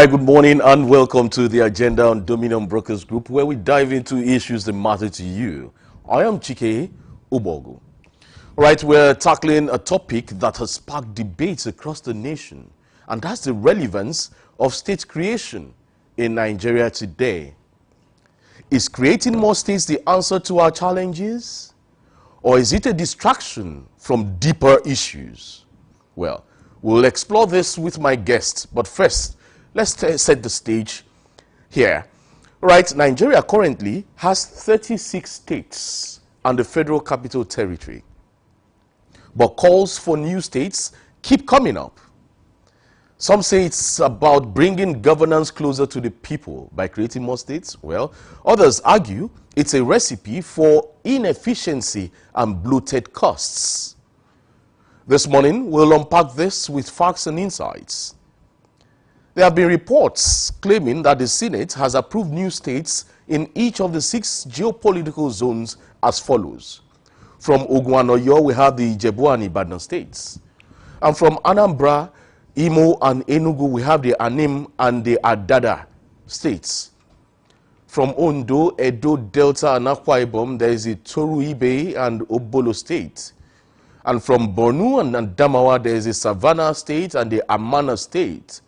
right, good morning and welcome to the agenda on Dominion Brokers Group, where we dive into issues that matter to you. I am Chike Ubogu. Right, we're tackling a topic that has sparked debates across the nation, and that's the relevance of state creation in Nigeria today. Is creating more states the answer to our challenges, or is it a distraction from deeper issues? Well, we'll explore this with my guests, but first, let's set the stage here. Right, Nigeria currently has 36 states and the Federal Capital Territory. But calls for new states keep coming up. Some say it's about bringing governance closer to the people by creating more states. Well, others argue it's a recipe for inefficiency and bloated costs. This morning, we'll unpack this with facts and insights. There have been reports claiming that the Senate has approved new states in each of the 6 geopolitical zones as follows. From Ogun and Oyo, we have the Ijebu and Ibadan states. And from Anambra, Imo and Enugu, we have the Anim and the Adada states. From Ondo, Edo, Delta and Akwa Ibom, there is the Toru Ibe and Obolo state. And from Borno and Adamawa, there is the Savannah state and the Amana state.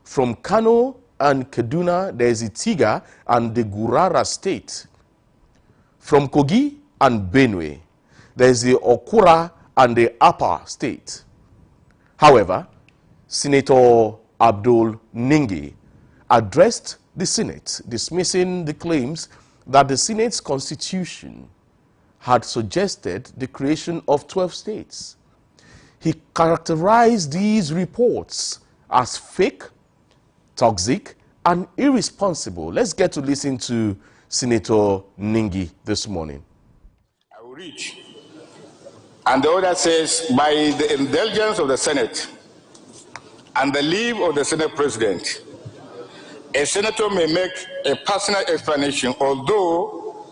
From Kano and Kaduna, there is the Tiga and the Gurara state. From Kogi and Benue, there is the Okura and the Apa state. However, Senator Abdul Ningi addressed the Senate, dismissing the claims that the Senate's constitution had suggested the creation of 12 states. He characterized these reports as fake, toxic, and irresponsible. Let's get to listen to Senator Ningi this morning. I will read. And the order says, by the indulgence of the Senate and the leave of the Senate President, a senator may make a personal explanation, although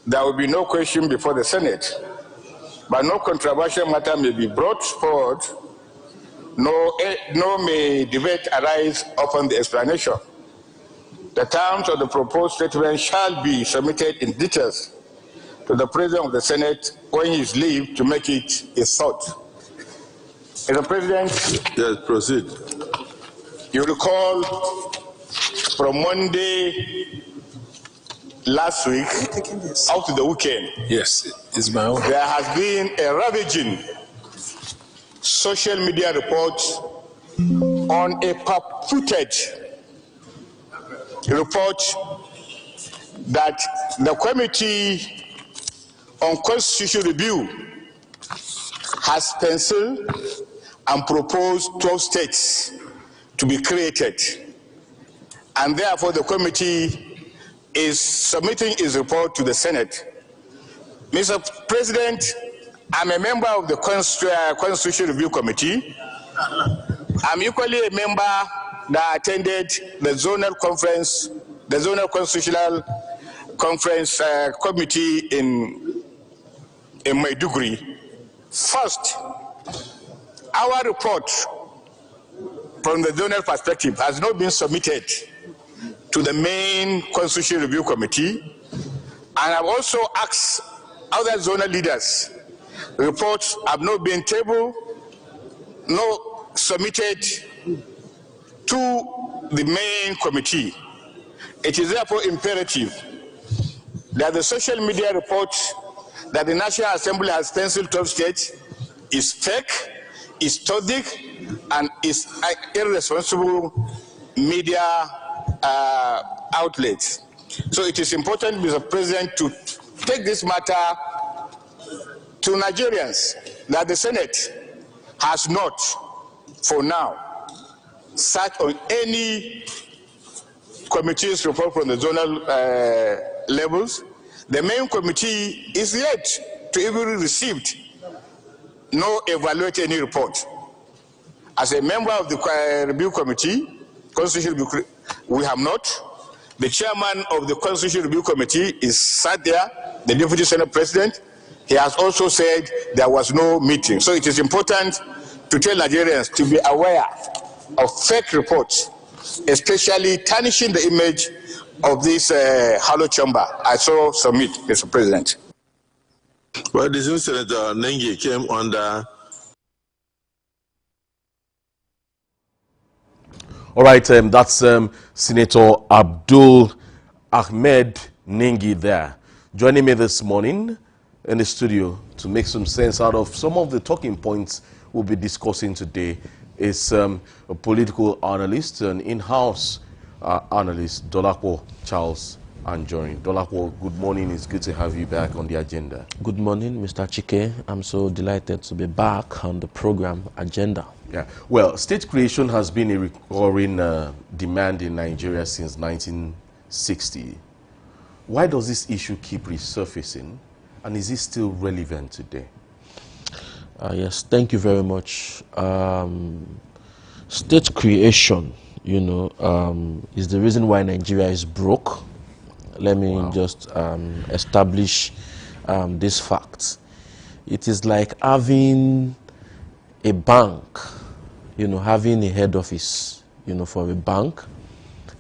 there will be no question before the Senate, but no controversial matter may be brought forward, nor may debate arise upon the explanation. The terms of the proposed statement shall be submitted in details to the President of the Senate when he is leave to make it a thought. Mr. President, yes, proceed. You recall from Monday last week out to the weekend. Yes, it's my own. There has been a ravaging social media report on a purported report that the Committee on Constitutional Review has penciled and proposed 12 states to be created. And therefore the committee is submitting its report to the Senate. Mr. President, I'm a member of the Constitutional Review Committee. I'm equally a member that attended the zonal conference, the zonal constitutional conference committee in Maiduguri. First, our report from the zonal perspective has not been submitted to the main Constitutional Review Committee, and I've also asked other zonal leaders. Reports have not been tabled, nor submitted to the main committee. It is therefore imperative that the social media report that the National Assembly has penciled 12 states is fake, is toxic, and is irresponsible media outlets. So it is important, Mr. President, to take this matter to Nigerians, that the Senate has not, for now, sat on any committee's report from the zonal levels. The main committee is yet to even received nor evaluate any report. As a member of the review committee, Constitutional Review, we have not. The chairman of the Constitutional Review Committee is sat there, the Deputy Senate President. He has also said there was no meeting. So it is important to tell Nigerians to be aware of fake reports especially tarnishing the image of this hollow chamber. I so submit, Mr. President. Well, this new Senator Nengi came under. All right, that's Senator Abdul Ahmed Nengi there. Joining me this morning in the studio to make some sense out of some of the talking points we'll be discussing today is a political analyst, an in-house analyst, Dolapo Charles Anjorin. Dolapo, good morning. It's good to have you back on the agenda. Good morning, Mr. Chike. I'm so delighted to be back on the program agenda. Yeah. Well, state creation has been a recurring demand in Nigeria since 1960. Why does this issue keep resurfacing, and is it still relevant today? Yes, thank you very much. State creation, is the reason why Nigeria is broke. Let me just establish this fact. It is like having a bank, having a head office, for a bank,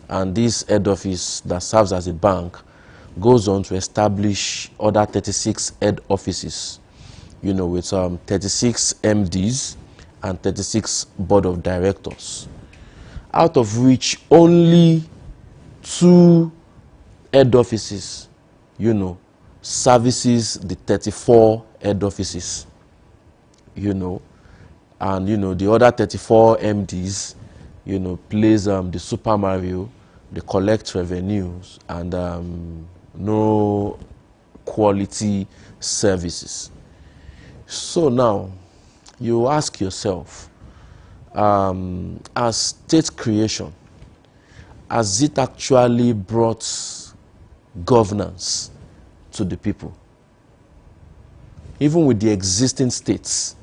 and this head office that serves as a bank goes on to establish other 36 head offices, with 36 MDs and 36 board of directors, out of which only 2 head offices, services the 34 head offices, and the other 34 MDs, plays the Super Mario, they collect revenues and no quality services. So now you ask yourself, as state creation, has it actually brought governance to the people? Even with the existing states,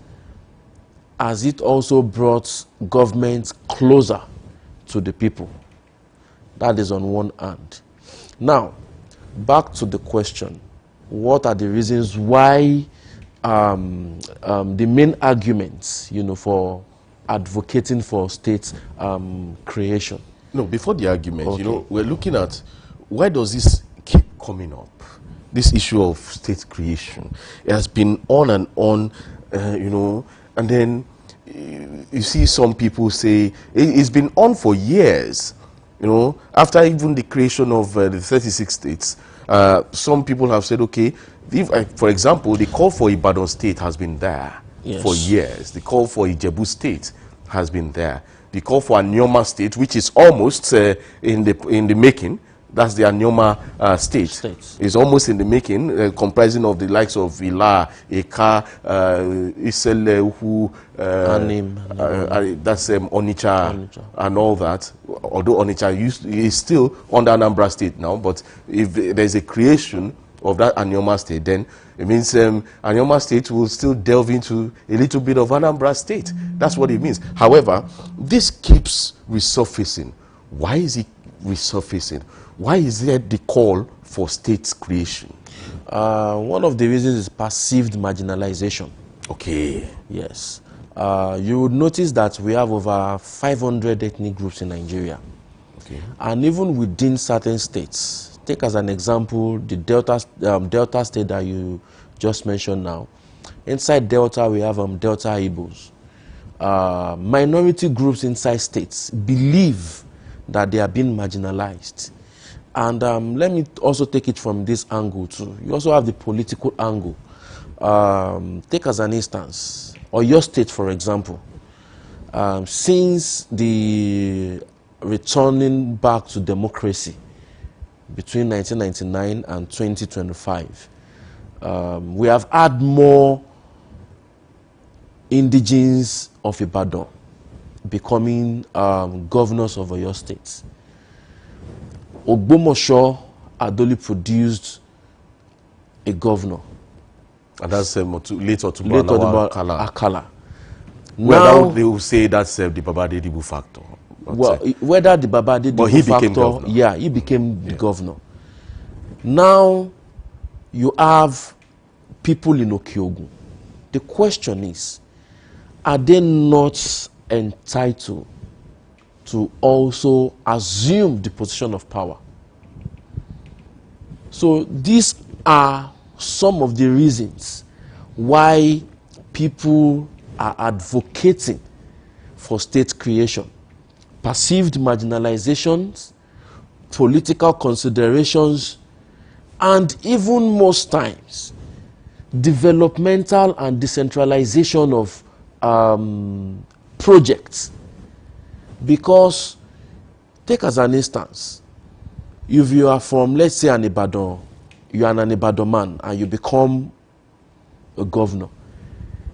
has it also brought government closer to the people? That is on one hand. Now, back to the question, what are the reasons why the main arguments, for advocating for state creation? No, before the argument, Okay. we're looking at why does this keep coming up? This issue of state creation. It has been on and on, and then you see some people say it's been on for years. After even the creation of the 36 states, some people have said, okay, if, for example, the call for Ibadan state has been there for years. The call for Ijebu state has been there. The call for Anyoma state, which is almost in the making. That's the Anyoma state. It's almost in the making, comprising of the likes of Ila, Eka, Iselehu, that's Onitsha, and all that. Although Onitsha is still under Anambra state now, but if there's a creation of that Anyoma state, then it means Anyoma state will still delve into a little bit of Anambra state. That's what it means. However, this keeps resurfacing. Why is it resurfacing? Why is there the call for state creation? One of the reasons is perceived marginalization. Okay. Yes. You would notice that we have over 500 ethnic groups in Nigeria. Okay. And even within certain states, take as an example the Delta state that you just mentioned now. Inside Delta, we have Delta Igbos. Minority groups inside states believe that they are being marginalized. And let me also take it from this angle too. You also have the political angle. Take as an instance, Oyo State, for example. Since the returning back to democracy between 1999 and 2025, we have had more indigenes of Ibadan becoming governors of Oyo State. Ogbomosho Adoli produced a governor. And that's late Otubo Akala. Now they will say that's the Babade Dibu factor. Well, whether the Babade Dibu factor, yeah, he became the governor. Now you have people in Okiogun. The question is, are they not entitled to also assume the position of power. So these are some of the reasons why people are advocating for state creation. Perceived marginalizations, political considerations, and even most times, developmental and decentralization of projects. Because, take as an instance, if you are from, let's say, an Ibadan, you are an Ibadan man and you become a governor,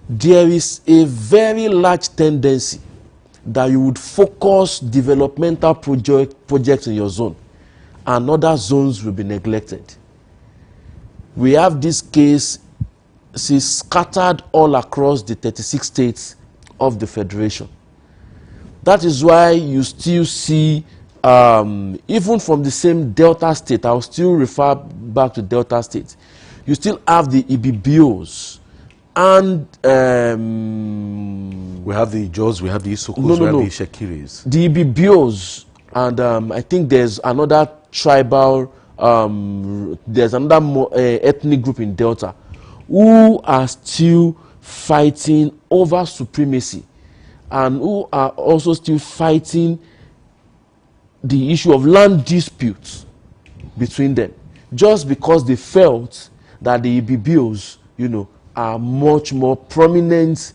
there is a very large tendency that you would focus developmental projects in your zone and other zones will be neglected. We have this case scattered all across the 36 states of the Federation. That is why you still see, even from the same Delta State, I'll still refer back to Delta State, you still have the IBBOs and we have the Jaws, we have the Isokos, we have the Shekiris. The IBBOs, and I think there's another tribal, there's another ethnic group in Delta who are still fighting over supremacy and who are also still fighting the issue of land disputes between them, just because they felt that the IBBOs, you know, are much more prominent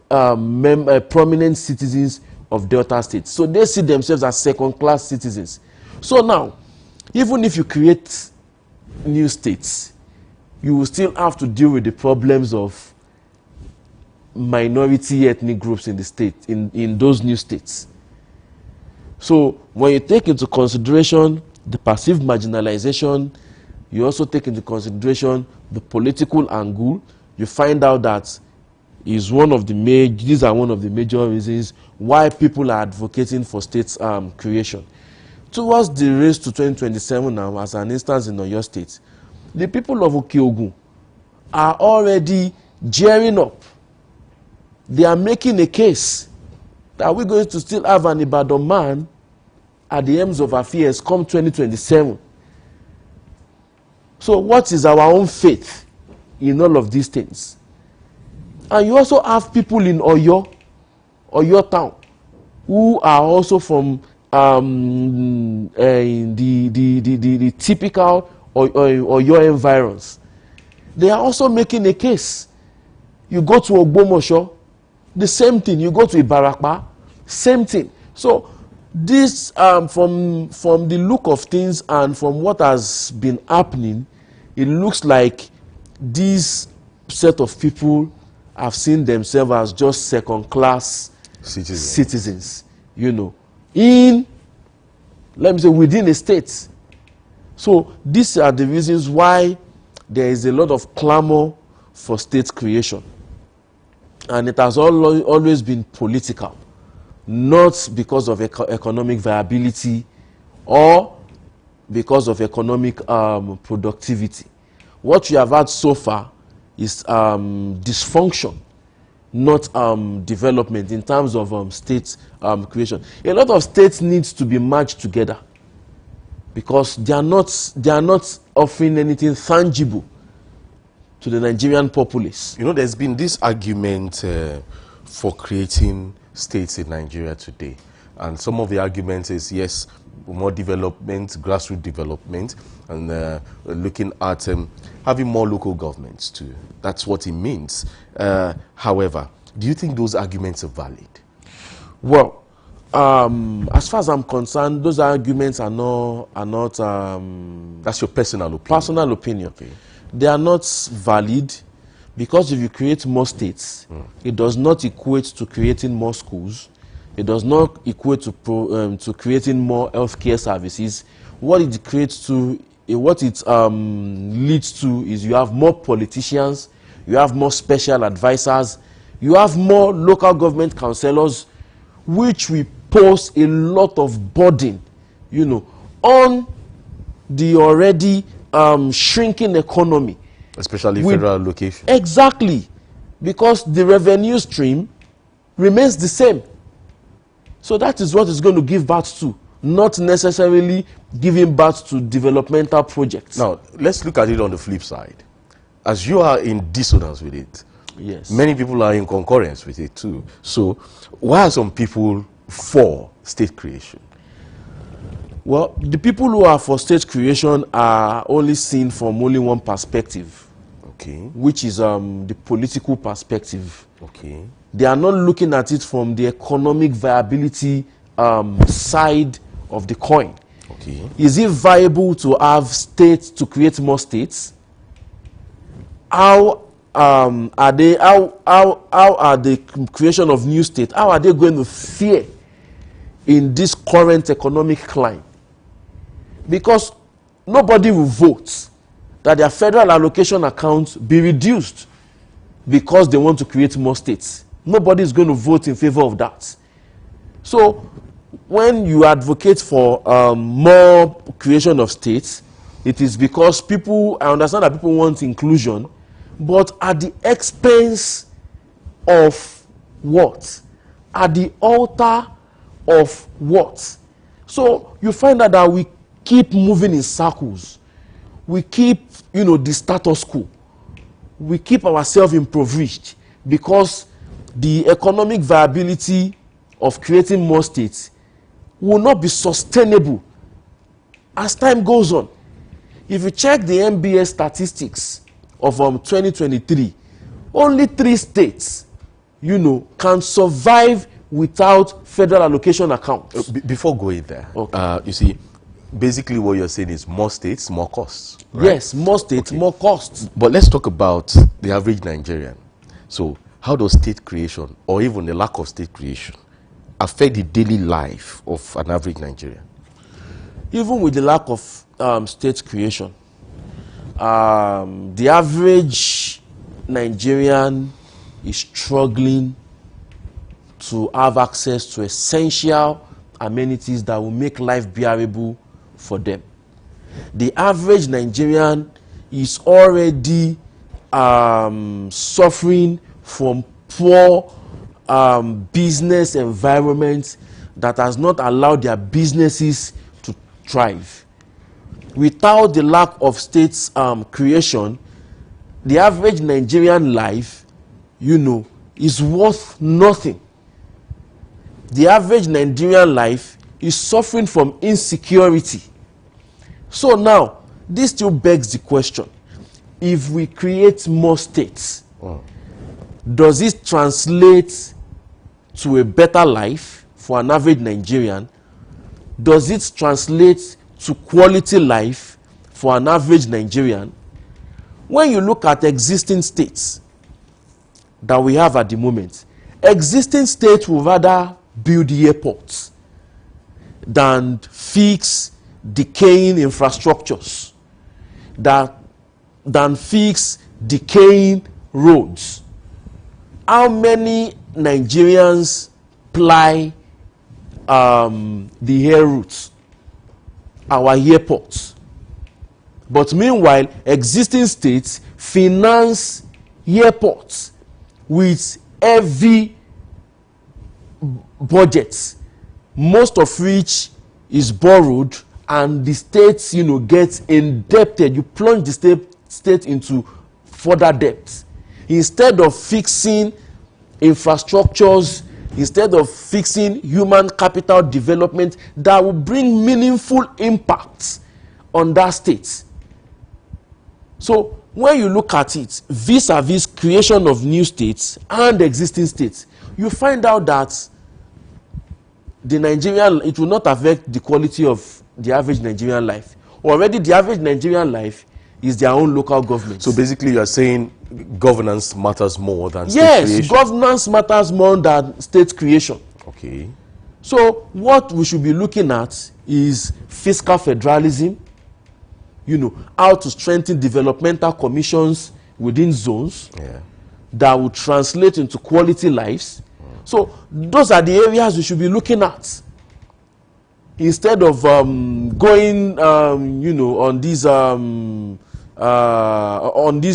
prominent citizens of Delta State. So they see themselves as second-class citizens. So now, even if you create new states, you will still have to deal with the problems of minority ethnic groups in the state, in those new states. So when you take into consideration the perceived marginalization, you also take into consideration the political angle, you find out that these are one of the major reasons why people are advocating for state creation. Towards the race to 2027 now, as an instance in Oyo State, the people of Okeogun are already gearing up. They are making a case that we're going to still have an Ibadan man at the ends of affairs come 2027. So what is our own faith in all of these things? And you also have people in Oyo town, who are also from the typical Oyo environs. They are also making a case. You go to Ogbomosho, the same thing. You go to Ibarakpa, same thing. So this, from the look of things and from what has been happening, it looks like this set of people have seen themselves as just second-class citizens, you know, let me say, within a state. So these are the reasons why there is a lot of clamor for state creation. And it has always been political, not because of economic viability or because of economic productivity. What you have had so far is dysfunction, not development in terms of state creation. A lot of states need to be merged together because they are not offering anything tangible to the Nigerian populace. You know, there's been this argument for creating states in Nigeria today. And some of the arguments is, yes, more development, grassroots development, and looking at having more local governments too. That's what it means. However, do you think those arguments are valid? Well, as far as I'm concerned, those arguments are not that's your personal opinion. Personal opinion. Okay. They are not valid because if you create more states, it does not equate to creating more schools. It does not equate to creating more healthcare services. What it creates to, what it leads to, is you have more politicians, you have more special advisors, you have more local government councillors, which will pose a lot of burden, you know, on the already shrinking economy, especially federal location. Exactly, because the revenue stream remains the same. So that is what it's going to give birth to, not necessarily giving birth to developmental projects. Now, let's look at it on the flip side. As you are in dissonance with it, yes, many people are in concurrence with it too. So why are some people for state creation? Well, the people who are for state creation are only seen from only one perspective, Okay. which is the political perspective. Okay. They are not looking at it from the economic viability side of the coin. Okay. Is it viable to have states, to create more states? How are they? How are the creation of new states? How are they going to fare in this current economic climate? Because nobody will vote that their federal allocation accounts be reduced because they want to create more states. Nobody is going to vote in favor of that. So when you advocate for more creation of states, it is because people, I understand that people want inclusion, but at the expense of what? At the altar of what? So you find out that we keep moving in circles. We keep, the status quo. We keep ourselves impoverished because the economic viability of creating more states will not be sustainable as time goes on. If you check the MBS statistics of 2023, only 3 states, can survive without federal allocation accounts. Before going there, Okay. you see, basically what you're saying is more states, more costs. Right? Yes, more states, more costs. But let's talk about the average Nigerian. So how does state creation, or even the lack of state creation, affect the daily life of an average Nigerian? Even with the lack of state creation, the average Nigerian is struggling to have access to essential amenities that will make life bearable for them. The average Nigerian is already suffering from poor business environment that has not allowed their businesses to thrive. Without the lack of states creation, the average Nigerian life, is worth nothing. The average Nigerian life is suffering from insecurity. So now, this still begs the question, if we create more states, does it translate to a better life for an average Nigerian? Does it translate to quality life for an average Nigerian? When you look at existing states that we have at the moment, existing states will rather build airports than fix decaying infrastructures, than fix decaying roads. How many Nigerians ply the air routes, our airports? But meanwhile, existing states finance airports with heavy budgets, most of which is borrowed, and the states, gets indebted. You plunge the state into further debt. Instead of fixing infrastructures, instead of fixing human capital development that will bring meaningful impacts on that state. So when you look at it, vis-a-vis creation of new states and existing states, you find out that it will not affect the quality of the average Nigerian life. Already the average Nigerian life is their own local government. So basically you are saying governance matters more than state yes, creation? governance matters more than state creation. Okay. So what we should be looking at is fiscal federalism, how to strengthen developmental commissions within zones that will translate into quality lives. So those are the areas we should be looking at, instead of going on this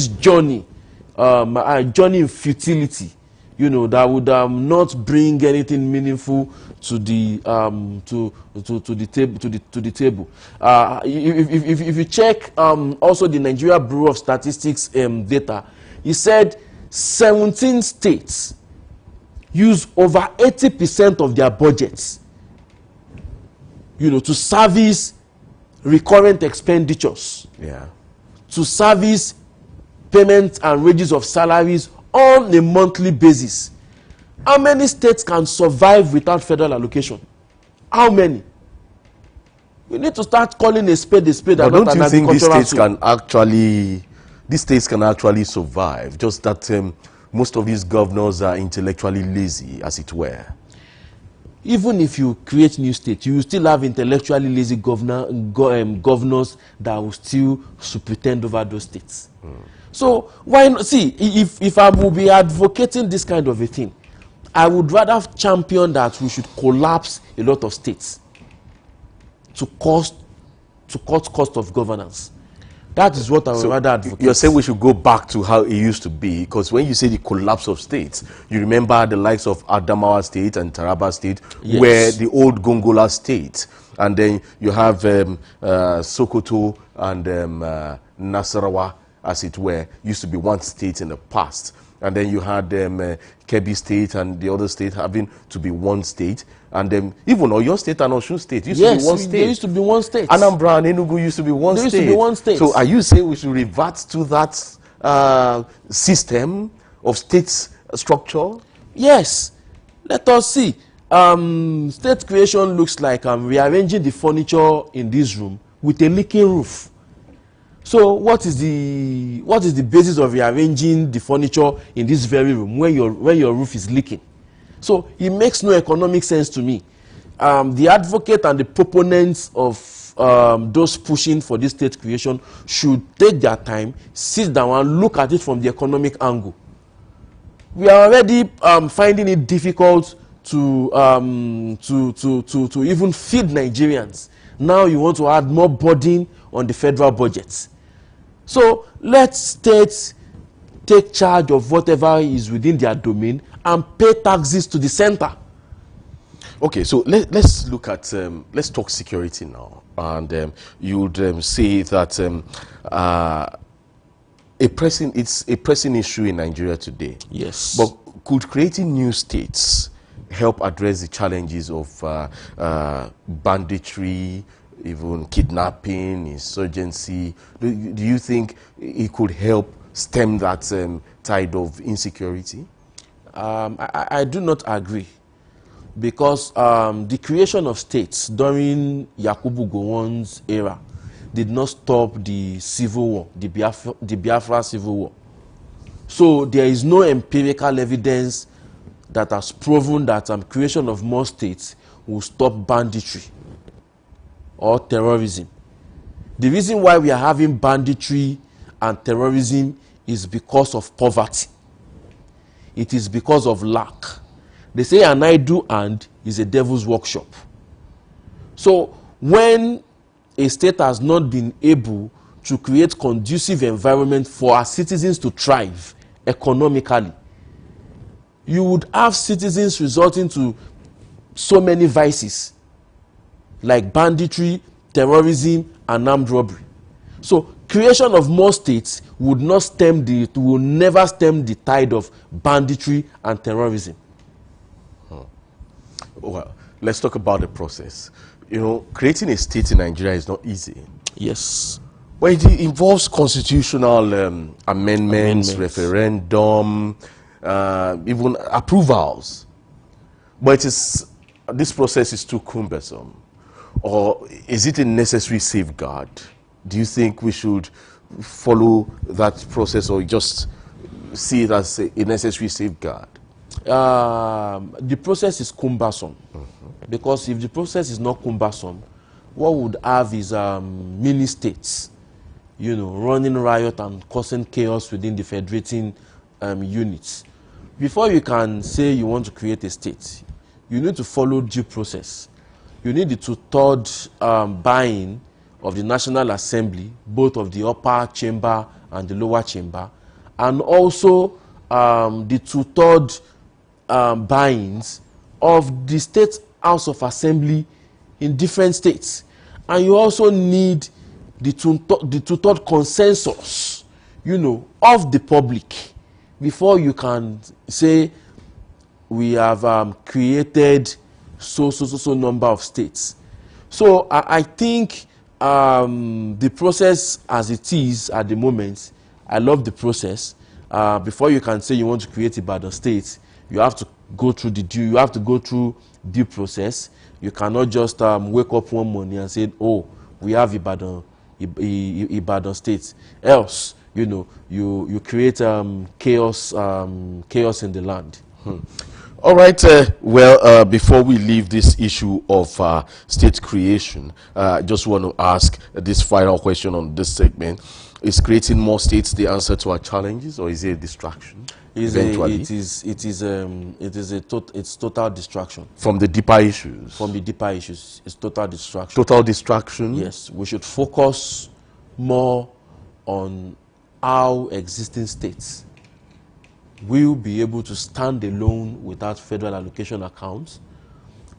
journey in futility, you know, that would not bring anything meaningful to the table. If you check also the Nigeria Bureau of Statistics data, he said 17 states use over 80% of their budgets, you know, to service recurrent expenditures, to service payments and wages of salaries on a monthly basis. How many states can survive without federal allocation? How many? We need to start calling a spade but and don't not you an think agricultural these states can actually survive, just that most of these governors are intellectually lazy, as it were? Even if you create new states, you will still have intellectually lazy governors that will still superintend over those states. So why not? See, if I will be advocating this kind of a thing, I would rather champion that we should collapse a lot of states to cut cost of governance. That is what I would rather advocate. You're saying we should go back to how it used to be, because when you say the collapse of states, you remember the likes of Adamawa State and Taraba State, yes, were the old Gongola State. And then you have Sokoto and Nasarawa, as it were, used to be one state in the past. And then you had Kebbi State and the other state having to be one state. And even Oyo State and Osun State used to be one state. They used to be one state. Anambra and Enugu used to be one state. They used to be one state. So are you saying we should revert to that system of state structure? Yes. Let us see. State creation looks like rearranging the furniture in this room with a leaking roof. So what is the basis of rearranging the furniture in this very room when your roof is leaking? So it makes no economic sense to me. The advocate and the proponents of those pushing for this state creation should take their time, sit down and look at it from the economic angle. We are already finding it difficult to even feed Nigerians. Now you want to add more burden on the federal budget. So let states take charge of whatever is within their domain and pay taxes to the center. Okay, so let's look at, let's talk security now. And you would say that it's a pressing issue in Nigeria today. Yes. But could creating new states help address the challenges of banditry, even kidnapping, insurgency? Do you think it could help stem that tide of insecurity? I do not agree, because the creation of states during Yakubu Gowon's era did not stop the civil war, the Biafra civil war. So there is no empirical evidence that has proven that creation of more states will stop banditry or terrorism. The reason why we are having banditry and terrorism is because of poverty. It is because of lack. They say an idle hand is a devil's workshop. So when a state has not been able to create conducive environment for our citizens to thrive economically, you would have citizens resorting to so many vices like banditry, terrorism, and armed robbery. So creation of more states will never stem the tide of banditry and terrorism. Well, let's talk about the process. You know, creating a state in Nigeria is not easy. Yes. Well, it involves constitutional amendments, referendum, even approvals. But this process is too cumbersome. Or is it a necessary safeguard? Do you think we should follow that process or just see it as a necessary safeguard? The process is cumbersome. Because if the process is not cumbersome, what we would have is mini states, you know, running riot and causing chaos within the federating units. Before you can say you want to create a state, you need to follow due process. You need the two-thirds buy-in of the National Assembly, both of the upper chamber and the lower chamber, and also the two-thirds buy-ins of the State House of Assembly in different states, and you also need the two-third consensus, you know, of the public before you can say we have created so number of states. So I think the process as it is at the moment, I love the process. Before you can say you want to create Ibadan State, you have to go through due process. You cannot just wake up one morning and say, oh, we have Ibadan State. Else, you know, you create chaos in the land. All right. Before we leave this issue of state creation, I just want to ask this final question on this segment. Is creating more states the answer to our challenges, or is it a distraction? It's total distraction. From the deeper issues? From the deeper issues. It's total distraction. Total distraction? Yes. We should focus more on how existing states will be able to stand alone without federal allocation accounts,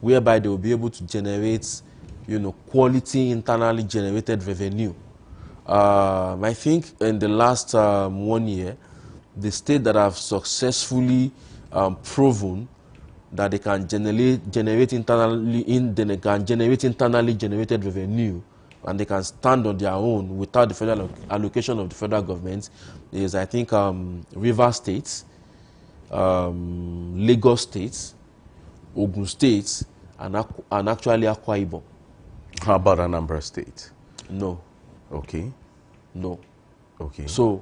whereby they will be able to generate, you know, quality internally generated revenue. I think in the last 1 year, the states that have successfully proven that they can generate internally generated revenue, and they can stand on their own without the federal allocation of the federal government, is, I think, Rivers State, Lagos State, Ogun State, and actually Akwa Ibom. How about Anambra State? No. Okay. No. Okay. So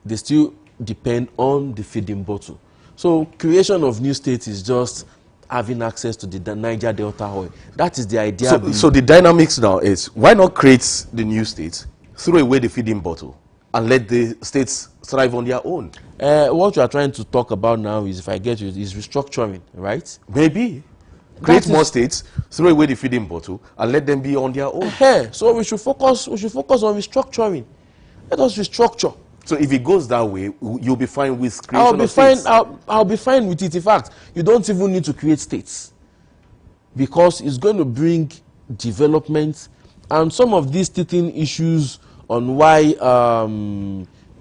they still depend on the feeding bottle. So creation of new states is just having access to the Niger Delta oil. That is the idea. So the dynamics now is, why not create the new states, throw away the feeding bottle, and let the states thrive on their own? What you are trying to talk about now is, if I get you, is restructuring, right? Maybe. Create more states, throw away the feeding bottle, and let them be on their own. So we should focus on restructuring. Let us restructure. So if it goes that way, you'll be fine with creation of states? I'll be fine with it. In fact, you don't even need to create states, because it's going to bring development. And some of these teething issues on why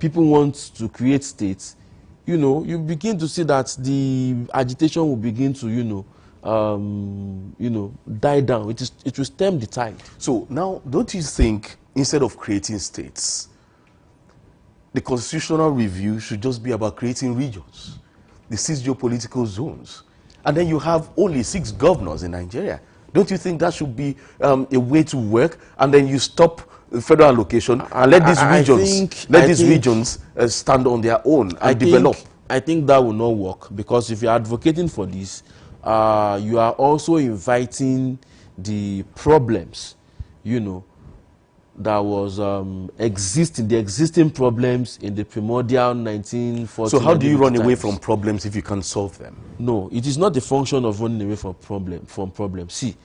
people want to create states, you know, you begin to see that the agitation will begin to, die down. It will stem the tide. So now, don't you think, instead of creating states, the constitutional review should just be about creating regions, the 6 geopolitical zones, and then you have only 6 governors in Nigeria? Don't you think that should be a way to work? And then you stop federal allocation and let these regions stand on their own and develop. I think that will not work, because if you're advocating for this, you are also inviting the problems, you know, that was the existing problems in the primordial 1940s. So how do you run away from problems if you can't solve them? No, it is not the function of running away from problems. See,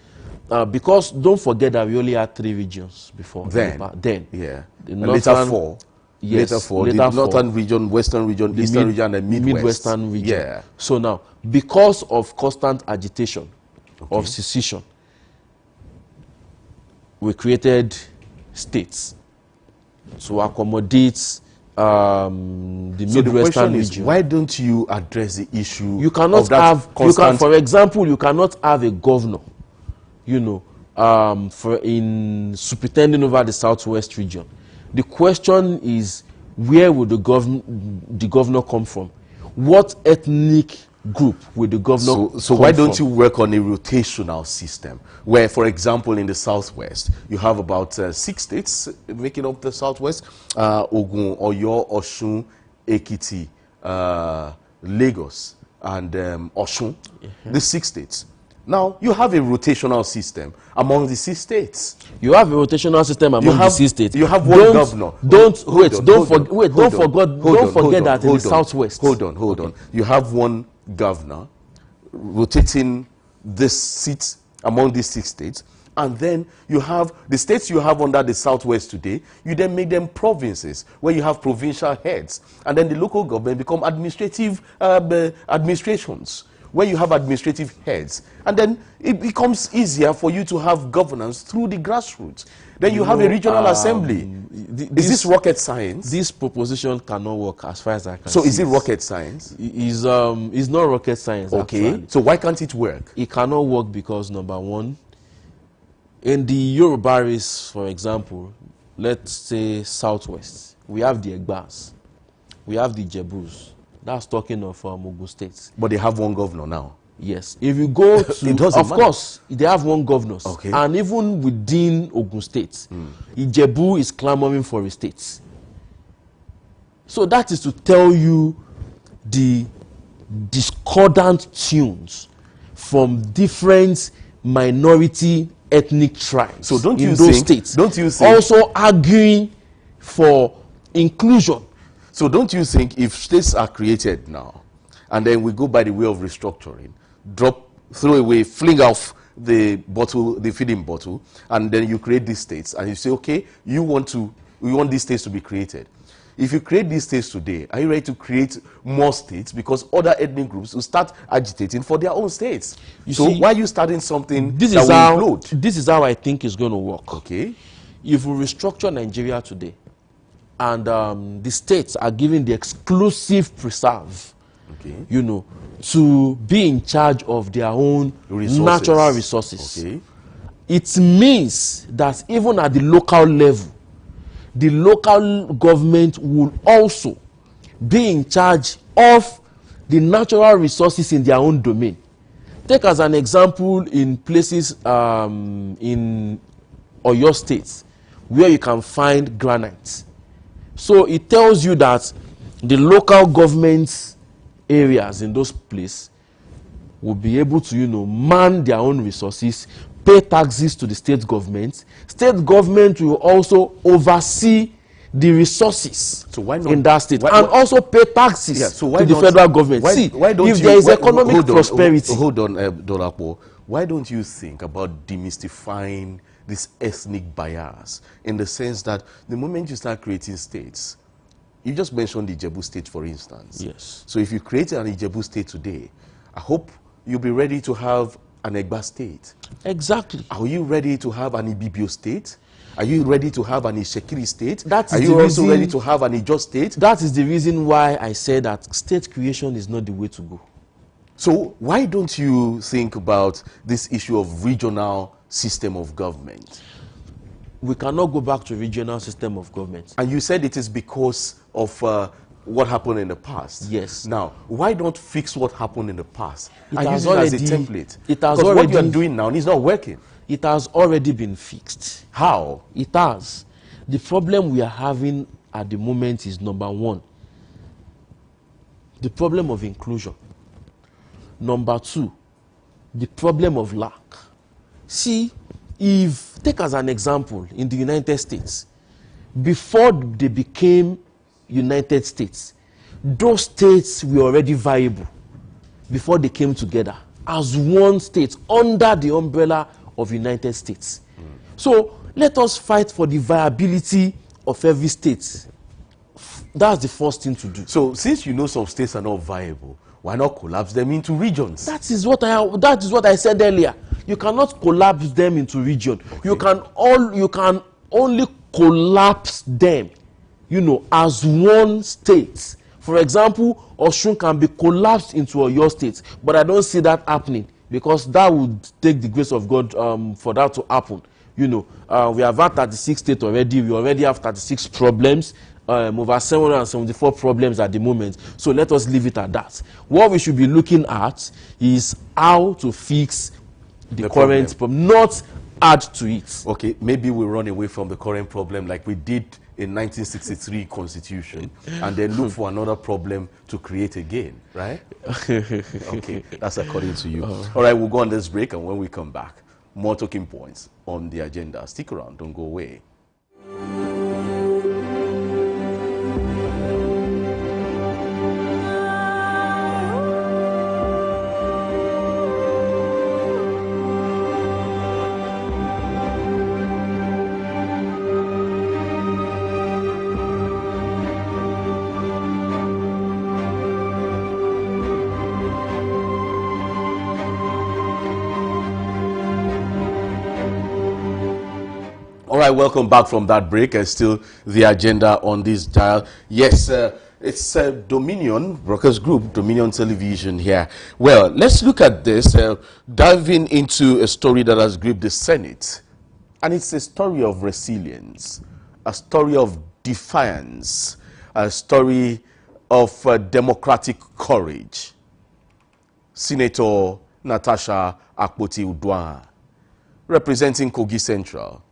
because don't forget that we only had 3 regions before. Then. Yeah. The later 4. Yes. Later 4. The northern region, western region, eastern region, and midwestern region. Yeah. So now, because of constant agitation of secession, we created states to accommodate the midwestern region. Why don't you address the issue? You cannot for example, you cannot have a governor, you know, superintending over the southwest region. The question is, where would the governor come from? What ethnic group will the governor come So why don't you work on a rotational system, where, for example, in the southwest, you have about 6 states making up the southwest: Ogun, Oyo, Osun, Ekiti, Lagos, and Osun. The 6 states. Now, you have a rotational system among the 6 states. You have a rotational system among the 6 states. You have one governor. Don't forget that in the southwest. Hold on. You have one governor rotating this seat among these 6 states, and then you have the states you have under the southwest today. You then make them provinces, where you have provincial heads, and then the local government become administrative administrations. where you have administrative heads. And then it becomes easier for you to have governance through the grassroots. Then you have a regional assembly. Is this rocket science? This proposition cannot work as far as I can So see. is it rocket science? It's not rocket science, Okay. actually. So why can't it work? It cannot work because, number one, in the Yorubaris, for example, let's say Southwest, we have the Egbas, we have the Jebus. That's talking of Ogun State. But they have one governor now. Yes. If you go to, It doesn't of matter. course, they have one governor. Okay. And even within Ogun State, Ijebu is clamoring for a state. So that is to tell you the discordant tunes from different minority ethnic tribes So don't in you those think- states. don't you think- also arguing for inclusion? So don't you think if states are created now, and then we go by the way of restructuring, throw away, fling off the bottle, the feeding bottle, and then you create these states, and you say, okay, we want these states to be created. If you create these states today, are you ready to create more states? Because other ethnic groups will start agitating for their own states. So see, why are you starting something This that is will how implode? this is how I think it's going to work. Okay. If we restructure Nigeria today, and the states are given the exclusive preserve, Okay. you know, to be in charge of their own Resources. natural resources, Okay. it means that even at the local level, the local government will also be in charge of the natural resources in their own domain. Take as an example in places in Oyo State where you can find granite. So it tells you that the local government areas in those places will be able to, you know, man their own resources, pay taxes to the state government. State government will also oversee the resources So why not- in that state, why- and also pay taxes Yeah, so why to the not- federal government. Why, See, why don't if you, there is why- economic hold on, prosperity, Hold on, Dolapo. Why don't you think about demystifying this ethnic bias in the sense that the moment you start creating states, you just mentioned the Ijebu state, for instance. Yes. So if you create an Ijebu state today, I hope you'll be ready to have an Egba state. exactly. Are you ready to have an Ibibio state? Are you ready to have an Ishekiri state? That is Are the you also reason- ready to have an Ijo state? That is the reason why I said that state creation is not the way to go. So why don't you think about this issue of regional system of government? We cannot go back to regional system of government. And you said it is because of what happened in the past. Yes. Now, why don't fix what happened in the past It and has use it as a already- template? it has because what you are already- doing now is not working. It has already been fixed. How? It has. The problem we are having at the moment is, number one, the problem of inclusion. Number two, the problem of lack. See, if, take as an example, in the United States, before they became United States, those states were already viable before they came together as one state under the umbrella of United States. So let us fight for the viability of every state. That's the first thing to do. So since you know some states are not viable, why not collapse them into regions? That is what I said earlier. You cannot collapse them into region. You can only collapse them, you know, as one state. For example, Osun can be collapsed into Oyo State, but I don't see that happening because that would take the grace of God for that to happen. You know, we have had 36 states already. We already have 36 problems. Over 774 problems at the moment. So let us leave it at that. What we should be looking at is how to fix the current problem, not add to it. Okay, maybe we run away from the current problem like we did in 1963 Constitution and then look for another problem to create again, right? Okay, that's according to you. All right, we'll go on this break, and when we come back, more talking points on the agenda. Stick around, don't go away. right, welcome back from that break. And still the agenda on this dial. Yes, it's Dominion, Brokers Group, Dominion Television here. Well, let's look at this, diving into a story that has gripped the Senate. And it's a story of resilience, a story of defiance, a story of democratic courage. Senator Natasha Akpoti-Uduaghan, representing Kogi Central.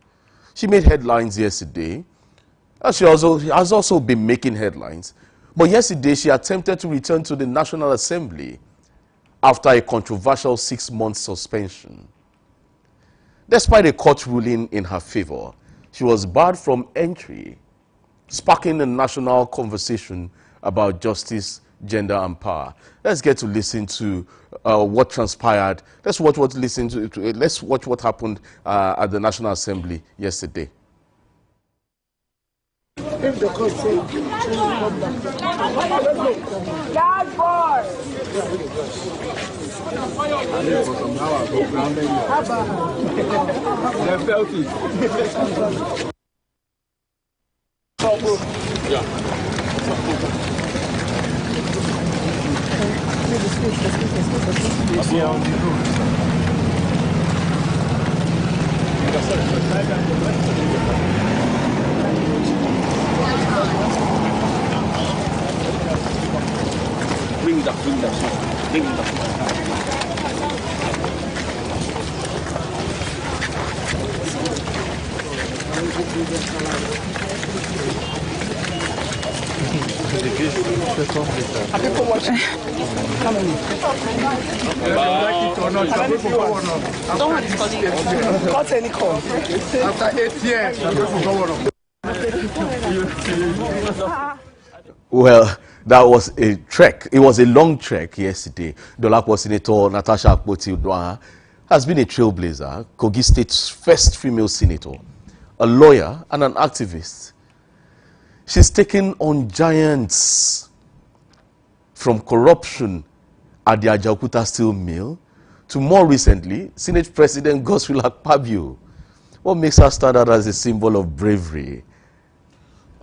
She made headlines yesterday. She has also been making headlines. But yesterday, she attempted to return to the National Assembly after a controversial 6-month suspension. Despite a court ruling in her favor, she was barred from entry, sparking a national conversation about justice, gender, and power. Let's get to listen to what transpired. Let's watch what happened at the National Assembly yesterday. If the court says Not any call. After 8 years, Well, that was a trek. It was a long trek yesterday. Dolapo Senator Natasha Akpoti-Uduaghan has been a trailblazer, Kogi State's first female senator, a lawyer and an activist. She's taken on giants, from corruption at the Ajaokuta steel mill to more recently, Senate President Godswill Akpabio. What makes her stand out as a symbol of bravery?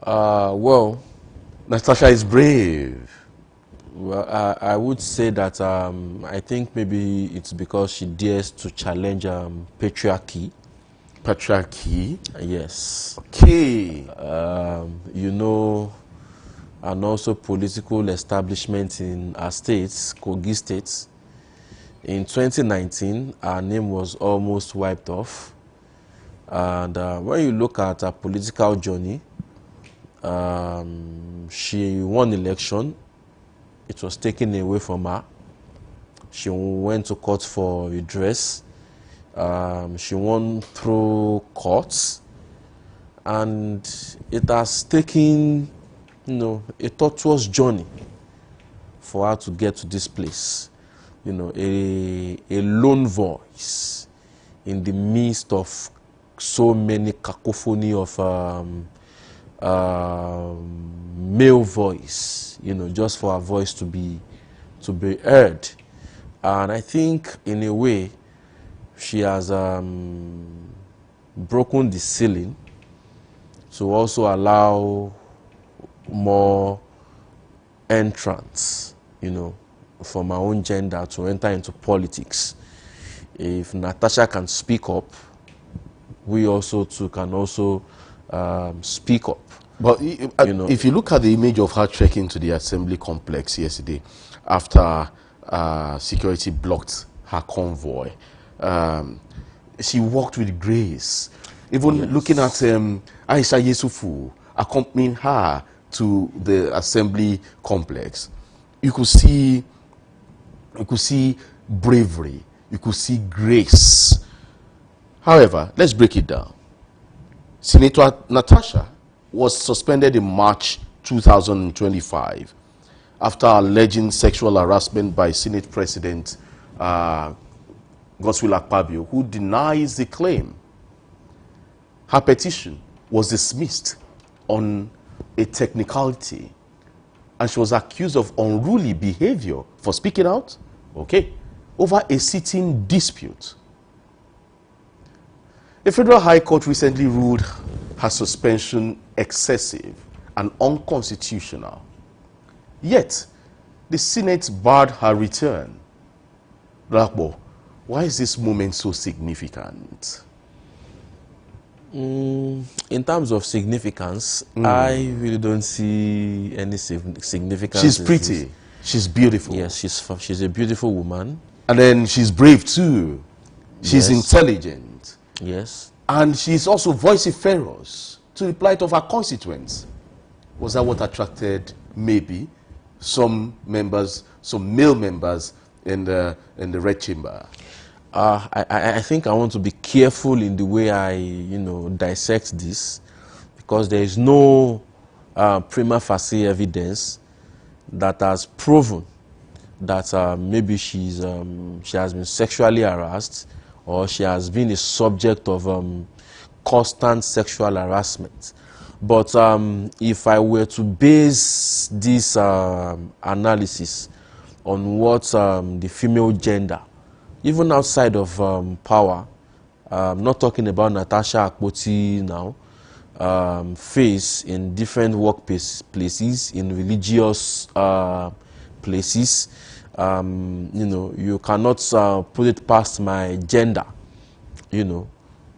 Well, Natasha is brave. Well, I would say that I think maybe it's because she dares to challenge patriarchy. Patriarchy? Yes. Okay. You know, and also political establishment in our states, Kogi State. In 2019, our name was almost wiped off. And when you look at her political journey, she won election. It was taken away from her. She went to court for redress. She won through courts. And it has taken, a tortuous journey for her to get to this place. A lone voice in the midst of so many cacophony of male voice, just for her voice to be heard. And I think in a way she has broken the ceiling to also allow more entrants, from her own gender to enter into politics. If Natasha can speak up, we also too can also speak up. But if you look at the image of her trekking to the assembly complex yesterday after security blocked her convoy, she walked with grace. Even looking at Aisha Yesufu accompanying her to the assembly complex, you could see bravery, you could see grace. However, let's break it down. Senator Natasha was suspended in March 2025 after alleging sexual harassment by Senate President Godswill Akpabio, who denies the claim. Her petition was dismissed on a technicality, and she was accused of unruly behavior for speaking out, over a sitting dispute. The Federal High Court recently ruled her suspension excessive and unconstitutional. Yet, the Senate barred her return. Rakbo, why is this moment so significant? In terms of significance, I really don't see any significance. She's pretty. She's beautiful. Yes, she's a beautiful woman. And then she's brave too. She's intelligent. Yes. And she's also vociferous to the plight of her constituents. Was that what attracted maybe some members, some male members in the Red Chamber? I think I want to be careful in the way I, dissect this, because there is no prima facie evidence that has proven that maybe she has been sexually harassed or she has been a subject of constant sexual harassment. But if I were to base this analysis on what the female gender, even outside of power, not talking about Natasha Akpoti now, face in different workplaces, in religious places, you cannot put it past my gender,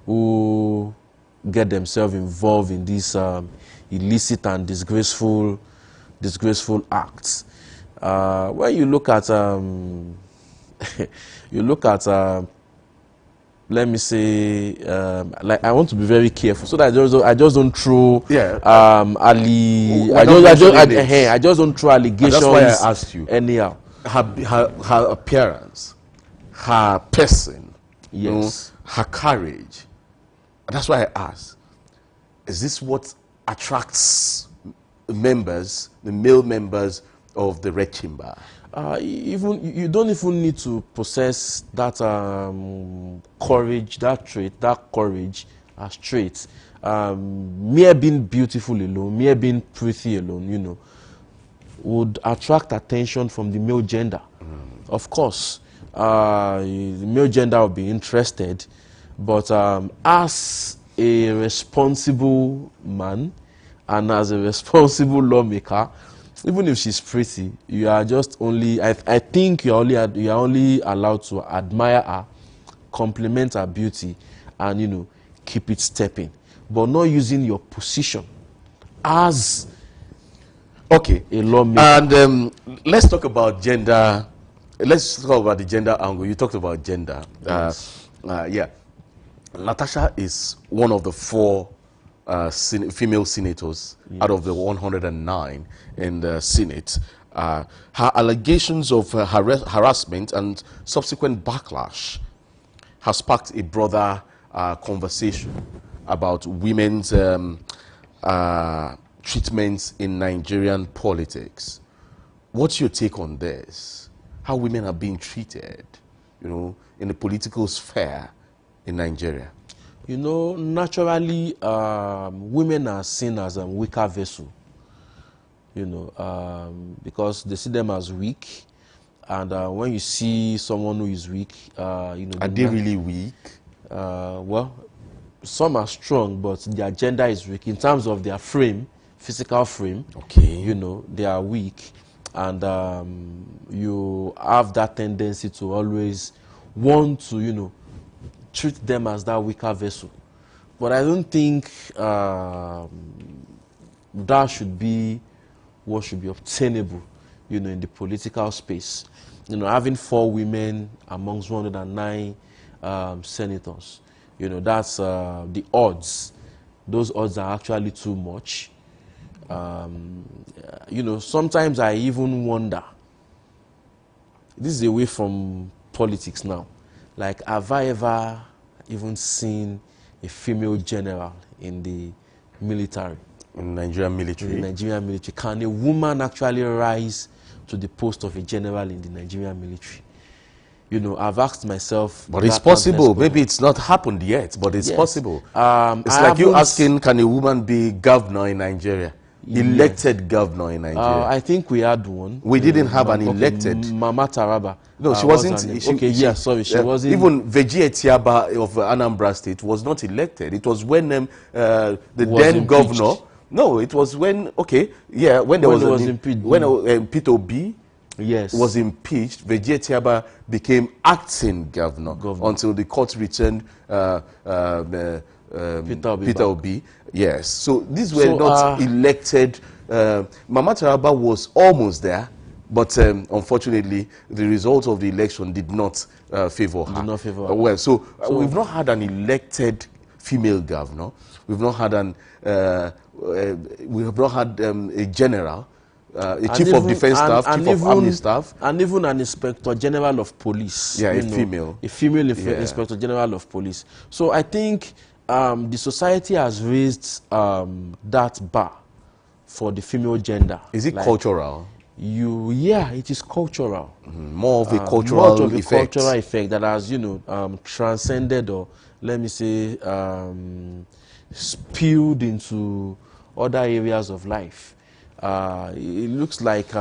who get themselves involved in these illicit and disgraceful acts. When you look at let me say, like, I want to be very careful so that I just don't throw I just don't throw allegations. And that's why I asked you. Anyhow, her appearance, her person, yes, her courage. That's why I asked, is this what attracts members, the male members of the Red Chamber? You don't even need to possess that courage, that courage as traits. Mere being beautiful alone, mere being pretty alone, would attract attention from the male gender. Of course, the male gender will be interested, but as a responsible man and as a responsible lawmaker, even if she's pretty, you are just only, I think you are only allowed to admire her, compliment her beauty, and keep it stepping, but not using your position as a lawmaker. And let's talk about gender. Let's talk about the gender angle. You talked about gender. Yes. Natasha is one of the 4 female senators out of the 109 in the Senate. Her allegations of harassment and subsequent backlash has sparked a broader conversation about women's treatments in Nigerian politics. What's your take on this? How women are being treated, in the political sphere in Nigeria? Naturally, women are seen as a weaker vessel, because they see them as weak. And when you see someone who is weak, are they really weak? Well, some are strong, but their gender is weak in terms of their frame, physical frame. Okay. They are weak, and you have that tendency to always want to, treat them as that weaker vessel. But I don't think that should be what should be obtainable, in the political space. Having 4 women amongst 109 senators, that's the odds. Those odds are actually too much. Sometimes I even wonder, this is away from politics now, like, have I ever even seen a female general in the military? In the Nigerian military? In the Nigerian military. Can a woman actually rise to the post of a general in the Nigerian military? I've asked myself. But it's possible. Maybe it's not happened yet, but it's possible. It's like you asking, can a woman be governor in Nigeria? elected governor in Nigeria? I think we had one. We didn't have an elected. Mama Taraba. No, she wasn't. She wasn't. Even Vejie Tiaba of Anambra State was not elected. It was when the then impeached. governor. No, it was when when there was impeached. When Peter Obi was impeached. Vejie Tiaba became acting governor until the court returned Peter Obi. Yes. So these were not elected. Mama Taraba was almost there, but unfortunately, the result of the election did not favor her. Did not favor her. Well, so we've not had an elected female governor. We've not had we have not had a general, a chief of defense staff, chief of army staff, and even an inspector general of police. Yeah, a female inspector general of police. So I think the society has raised that bar for the female gender. Is it cultural? It is cultural. More of a cultural effect. Cultural effect that has, transcended, or let me say, spilled into other areas of life. It looks like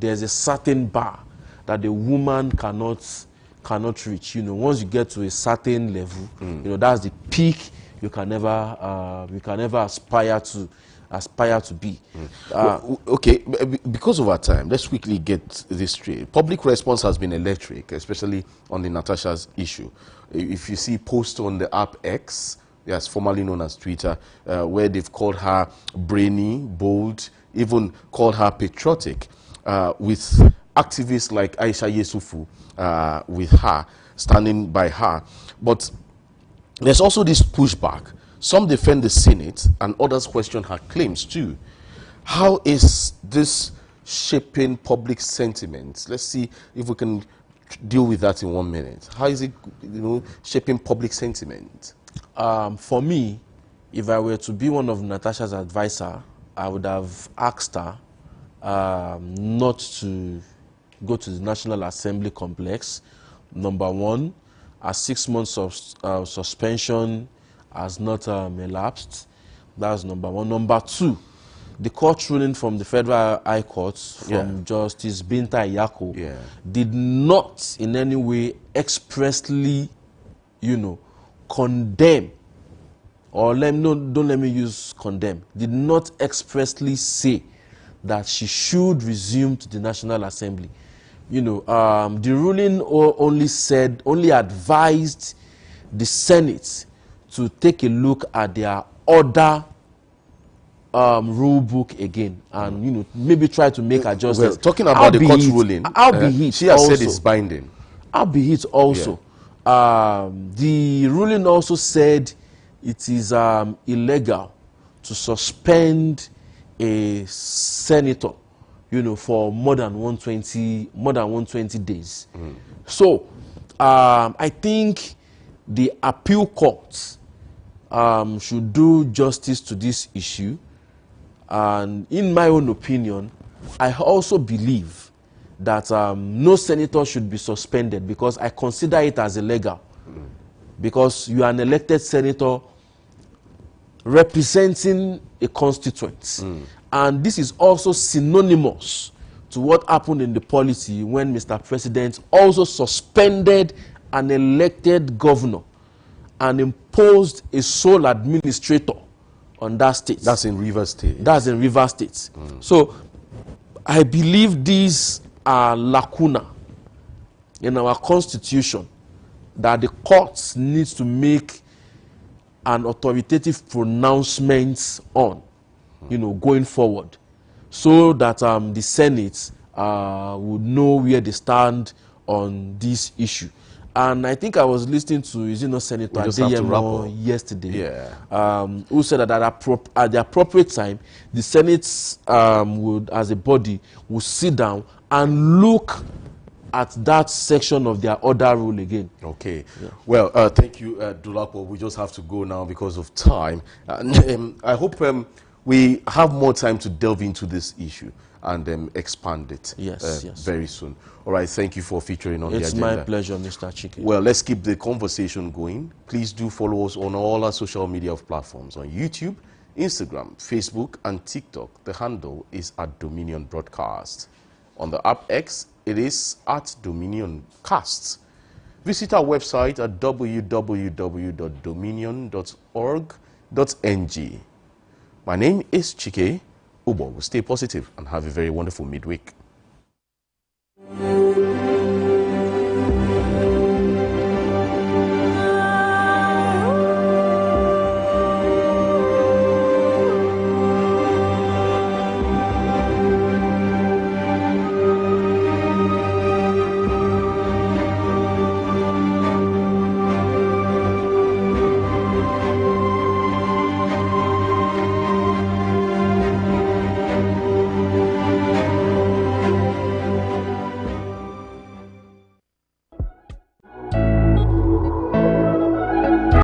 there's a certain bar that the woman cannot reach. Once you get to a certain level, that's the peak you can never aspire to be. Okay, because of our time, let's quickly get this straight. Public response has been electric, especially on the Natasha's issue. If you see posts on the app X, yes, formerly known as Twitter, where they've called her brainy, bold, even called her patriotic, with activists like Aisha Yesufu with her, standing by her. But there's also this pushback. Some defend the Senate and others question her claims too. How is this shaping public sentiment? Let's see if we can deal with that in 1 minute. How is it shaping public sentiment? For me, if I were to be one of Natasha's advisor, I would have asked her not to go to the National Assembly complex. Number one, a 6 months of suspension has not elapsed. That's number one. Number two, the court ruling from the Federal High Court from Justice Binta Iyako did not in any way expressly, condemn, or don't let me use condemn, did not expressly say that she should resume to the National Assembly. The ruling only advised the Senate to take a look at their other rule book again, and maybe try to make adjustments. Well, talking about the court ruling, she has said it's binding. Albeit also, the ruling also said it is illegal to suspend a senator, for more than 120 days. So I think the appeal courts should do justice to this issue. And in my own opinion, I also believe that no senator should be suspended, because I consider it as illegal. Because you are an elected senator representing a constituent. And this is also synonymous to what happened in the policy when Mr. President also suspended an elected governor and imposed a sole administrator on that state. That's in Rivers State. That's in Rivers State. So I believe these are lacuna in our constitution that the courts need to make an authoritative pronouncement on, going forward, so that the Senate would know where they stand on this issue. And I think I was listening to, Senator Adeyemo yesterday, who said that at the appropriate time, the Senate would, as a body, would sit down and look at that section of their order rule again. Okay. Yeah. Well, thank you, Dolapo. We just have to go now because of time. I hope we have more time to delve into this issue and expand it very soon. All right, thank you for featuring on the agenda. It's my pleasure, Mr. Chike. Well, let's keep the conversation going. Please do follow us on all our social media platforms, on YouTube, Instagram, Facebook, and TikTok. The handle is @Dominion Broadcast. On the app X, it is @DominionCast. Visit our website at www.dominion.org.ng. My name is Chike Ubogu. Stay positive and have a very wonderful midweek.